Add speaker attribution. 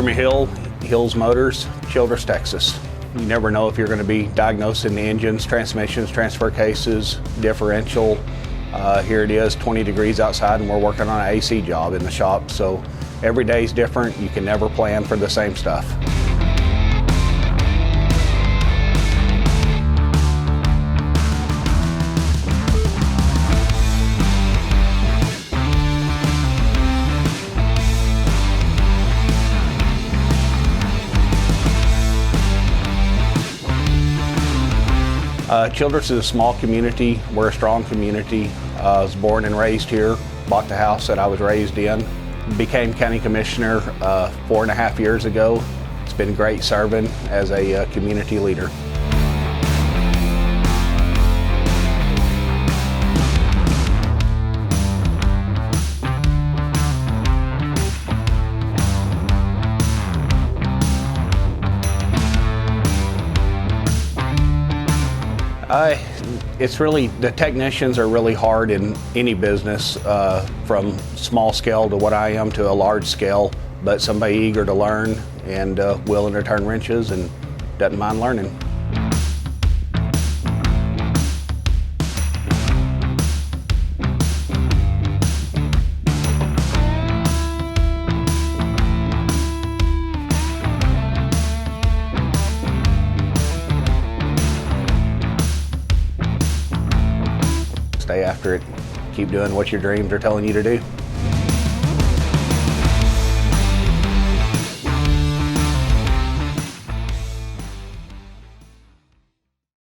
Speaker 1: Jeremy Hill, Hills Motors, Childress, Texas. You never know if you're going to be diagnosing the engines, transmissions, transfer cases, differential. Here it is, 20 degrees outside, and we're working on an AC job in the shop. So every day is different. You can never plan for the same stuff. Childress is a small community. We're a strong community. I was born and raised here, bought the house that I was raised in. Became county commissioner 4.5 years ago. It's been great serving as a community leader. It's really, the technicians are really hard in any business, from small scale to what I am to a large scale, but somebody eager to learn and willing to turn wrenches and doesn't mind learning. Stay after it. Keep doing what your dreams are telling you to do.